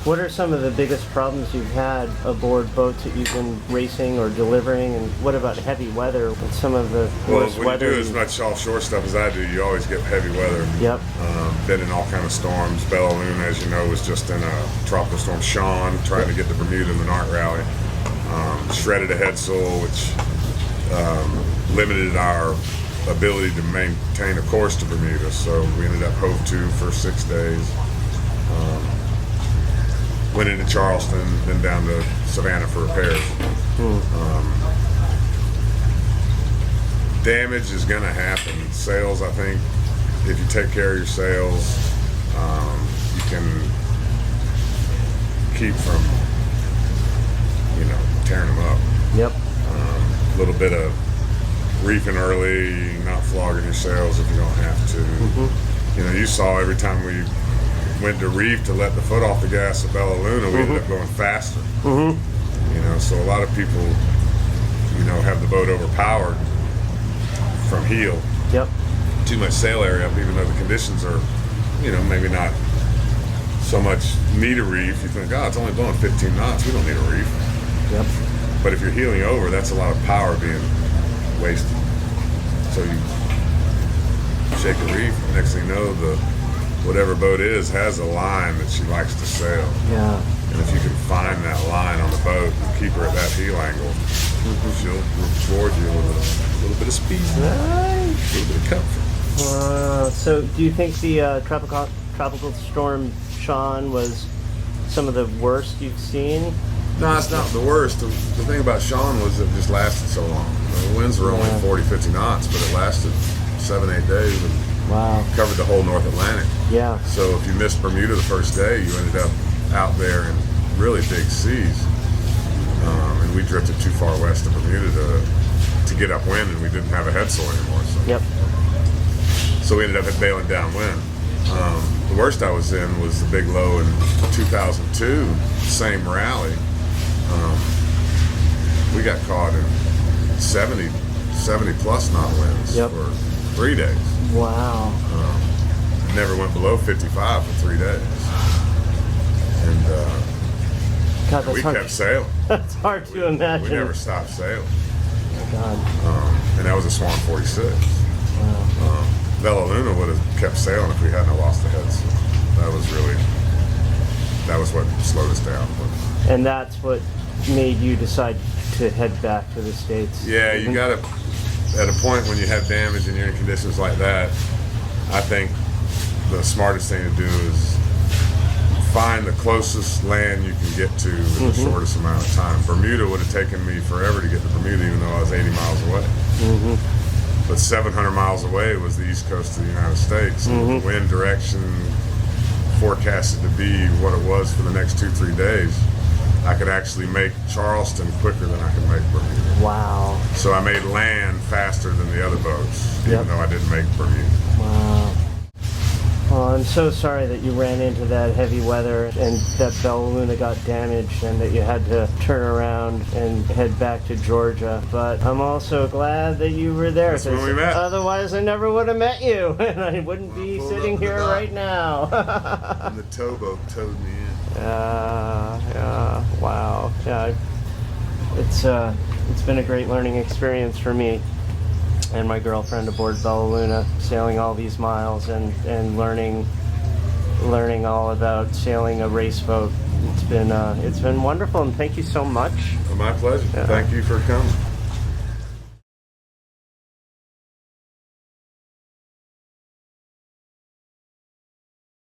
What are some of the biggest problems you've had aboard boats that you've been racing or delivering? And what about heavy weather and some of the worst when weather? you do as much offshore stuff as I do, you always get heavy weather. Yep. Been in all kind of storms. Bella Luna, as you know, was just in a tropical storm. Swan, trying to get to Bermuda in the NART rally. Shredded a headsail, which limited our ability to maintain a course to Bermuda. So we ended up hove to for 6 days. Went into Charleston, then down to Savannah for repairs. Damage is going to happen. Sails, I think, if you take care of your sails, you can keep from, tearing them up. Yep. A little bit of reefing early, not flogging your sails if you don't have to. You saw every time we went to reef to let the foot off the gas of Bella Luna, we ended up going faster. So a lot of people, have the boat overpowered from heel. Yep. Too much sail area, even though the conditions are, maybe not so much need a reef. You think, it's only blowing 15 knots, we don't need a reef. Yep. But if you're heeling over, that's a lot of power being wasted. So you shake a reef, next thing you know, whatever boat has a line that she likes to sail. Yeah. And if you can find that line on the boat and keep her at that heel angle, she'll reward you with a little bit of speed, a little bit of comfort. So do you think the tropical storm Sean was some of the worst you've seen? No, it's not the worst. The thing about Sean was it just lasted so long. The winds were only 40, 50 knots, but it lasted 7, 8 days. And covered the whole North Atlantic. Yeah. So if you missed Bermuda the first day, you ended up out there in really big seas. And we drifted too far west of Bermuda to get upwind, and we didn't have a headsail anymore. So we ended up bailing downwind. The worst I was in was the big low in 2002, same rally. We got caught in 70 plus knot winds for 3 days. Wow. Never went below 55 for 3 days. And God, that's we hard. kept sailing. That's hard to imagine. We never stopped sailing. Oh, God. And that was a Swan 46. Wow. Bella Luna would have kept sailing if we hadn't lost the heads. That was what slowed us down. And that's what made you decide to head back to the States? Yeah, you got to, at a point when you have damage and you're in conditions like that, I think the smartest thing to do is find the closest land you can get to in the shortest amount of time. Bermuda would have taken me forever to get to Bermuda, even though I was 80 miles away. But 700 miles away was the east coast of the United States. And the wind direction forecasted to be what it was for the next 2-3 days. I could actually make Charleston quicker than I could make Bermuda. Wow. So I made land faster than the other boats, even though I didn't make Bermuda. Wow. Well, I'm so sorry that you ran into that heavy weather and that Bella Luna got damaged and that you had to turn around and head back to Georgia. But I'm also glad that you were there. That's when we met. Otherwise, I never would have met you, and I wouldn't be sitting here right now. And the towboat towed me in. Yeah, wow. Yeah, it's been a great learning experience for me and my girlfriend aboard Bella Luna, sailing all these miles and learning all about sailing a race boat. It's been wonderful, and thank you so much. My pleasure. Thank you for coming.